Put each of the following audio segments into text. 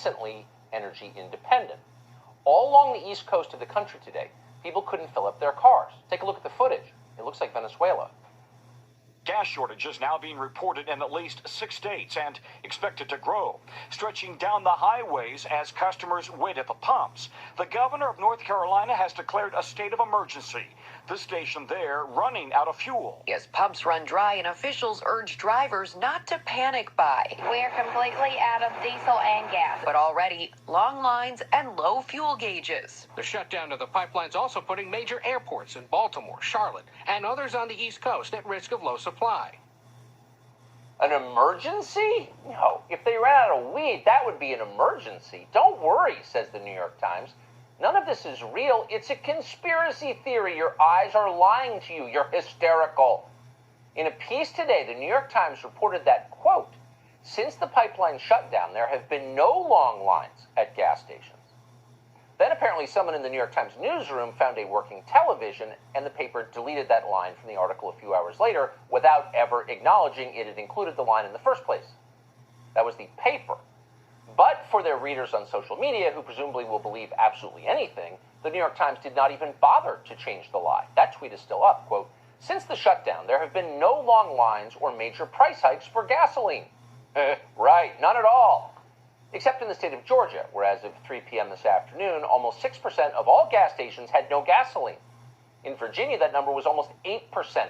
recently energy independent. All along the east coast of the country today, people couldn't fill up their cars. Take a look at the footage. It looks like Venezuela. Gas shortages now being reported in at least 6 states and expected to grow, stretching down the highways as customers wait at the pumps. The governor of North Carolina has declared a state of emergency. The station there running out of fuel. As pumps run dry and officials urge drivers not to panic buy. We're completely out of diesel and gas. But already, long lines and low fuel gauges. The shutdown of the pipeline's also putting major airports in Baltimore, Charlotte, and others on the East Coast at risk of low supply. An emergency? No. If they ran out of weed, that would be an emergency. Don't worry, says the New York Times. None of this is real. It's a conspiracy theory. Your eyes are lying to you. You're hysterical. In a piece today, the New York Times reported that, quote, since the pipeline shutdown, there have been no long lines at gas stations. Then apparently someone in the New York Times newsroom found a working television, and the paper deleted that line from the article a few hours later without ever acknowledging it had included the line in the first place. That was the paper. But for their readers on social media, who presumably will believe absolutely anything, the New York Times did not even bother to change the lie. That tweet is still up. Quote, since the shutdown, there have been no long lines or major price hikes for gasoline. Right, none at all. Except in the state of Georgia, where as of 3 p.m. this afternoon, almost 6% of all gas stations had no gasoline. In Virginia, that number was almost 8%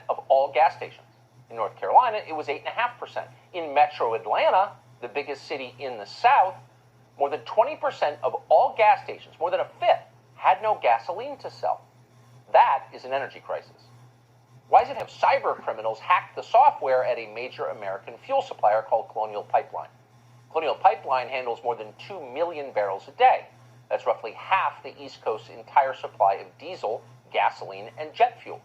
of all gas stations. In North Carolina, it was 8.5%. In metro Atlanta, the biggest city in the South, more than 20% of all gas stations, more than a fifth, had no gasoline to sell. That is an energy crisis. Why does it have cyber criminals hack the software at a major American fuel supplier called Colonial Pipeline? Colonial Pipeline handles more than 2 million barrels a day. That's roughly half the East Coast's entire supply of diesel, gasoline, and jet fuel.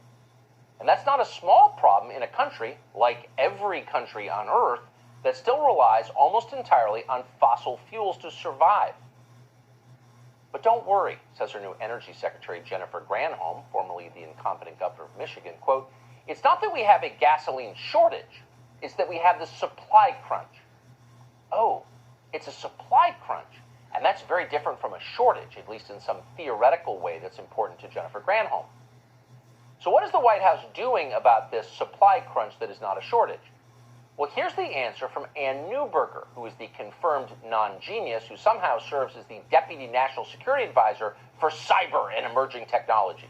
And that's not a small problem in a country, like every country on Earth, that still relies almost entirely on fossil fuels to survive. But don't worry, says her new Energy Secretary Jennifer Granholm, formerly the incompetent governor of Michigan, quote, it's not that we have a gasoline shortage, it's that we have the supply crunch. Oh, it's a supply crunch, and that's very different from a shortage, at least in some theoretical way that's important to Jennifer Granholm. So what is the White House doing about this supply crunch that is not a shortage? Well, here's the answer from Ann Neuberger, who is the confirmed non-genius who somehow serves as the Deputy National Security Advisor for cyber and emerging technologies.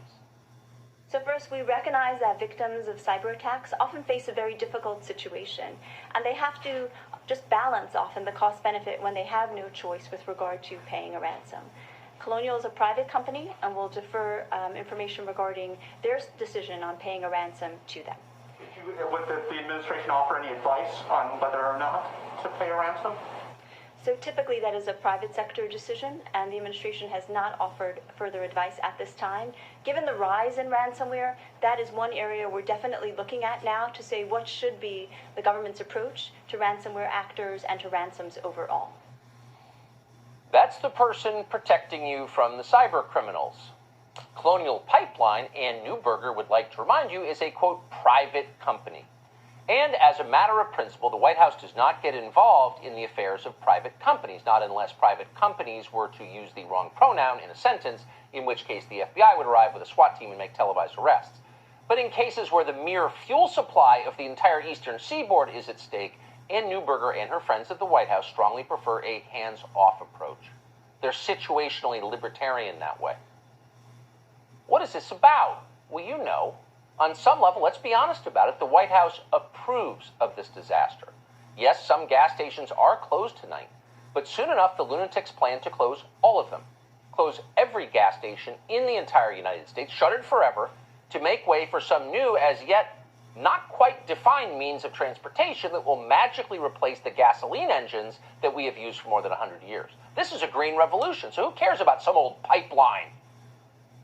So first, we recognize that victims of cyber attacks often face a very difficult situation, and they have to just balance often the cost-benefit when they have no choice with regard to paying a ransom. Colonial is a private company and will defer information regarding their decision on paying a ransom to them. Would the administration offer any advice on whether or not to pay a ransom? So typically that is a private sector decision, and the administration has not offered further advice at this time. Given the rise in ransomware, that is one area we're definitely looking at now to say what should be the government's approach to ransomware actors and to ransoms overall. That's the person protecting you from the cyber criminals. Colonial Pipeline, Ann Neuberger would like to remind you, is a, quote, private company. And as a matter of principle, the White House does not get involved in the affairs of private companies, not unless private companies were to use the wrong pronoun in a sentence, in which case the FBI would arrive with a SWAT team and make televised arrests. But in cases where the mere fuel supply of the entire eastern seaboard is at stake, Ann Neuberger and her friends at the White House strongly prefer a hands-off approach. They're situationally libertarian that way. What is this about? Well, you know. On some level, let's be honest about it, the White House approves of this disaster. Yes, some gas stations are closed tonight, but soon enough the lunatics plan to close all of them. Close every gas station in the entire United States, shut it forever, to make way for some new, as yet not quite defined means of transportation that will magically replace the gasoline engines that we have used for more than 100 years. This is a green revolution, so who cares about some old pipeline?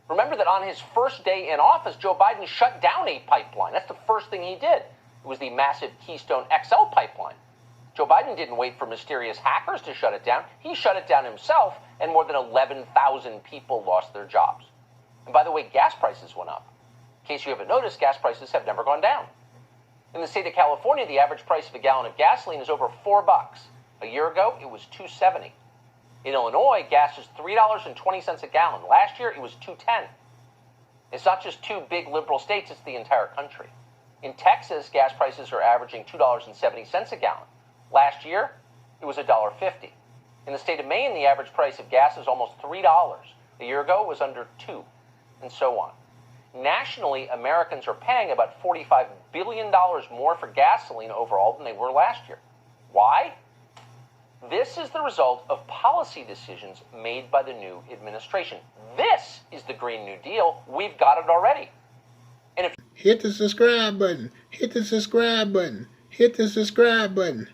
Remember that on his first day in office, Joe Biden shut down a pipeline. That's the first thing he did. It was the massive Keystone XL pipeline. Joe Biden didn't wait for mysterious hackers to shut it down. He shut it down himself, and more than 11,000 people lost their jobs. And by the way, gas prices went up. In case you haven't noticed, gas prices have never gone down. In the state of California, the average price of a gallon of gasoline is over $4. A year ago, it was $2.70. In Illinois, gas is $3.20 a gallon. Last year, it was $2.10. It's not just two big liberal states, it's the entire country. In Texas, gas prices are averaging $2.70 a gallon. Last year, it was $1.50. In the state of Maine, the average price of gas is almost $3. A year ago, it was under $2, and so on. Nationally, Americans are paying about $45 billion more for gasoline overall than they were last year. Why? This is the result of policy decisions made by the new administration. This is the Green New Deal. We've got it already. And if hit the subscribe button, hit the subscribe button, hit the subscribe button.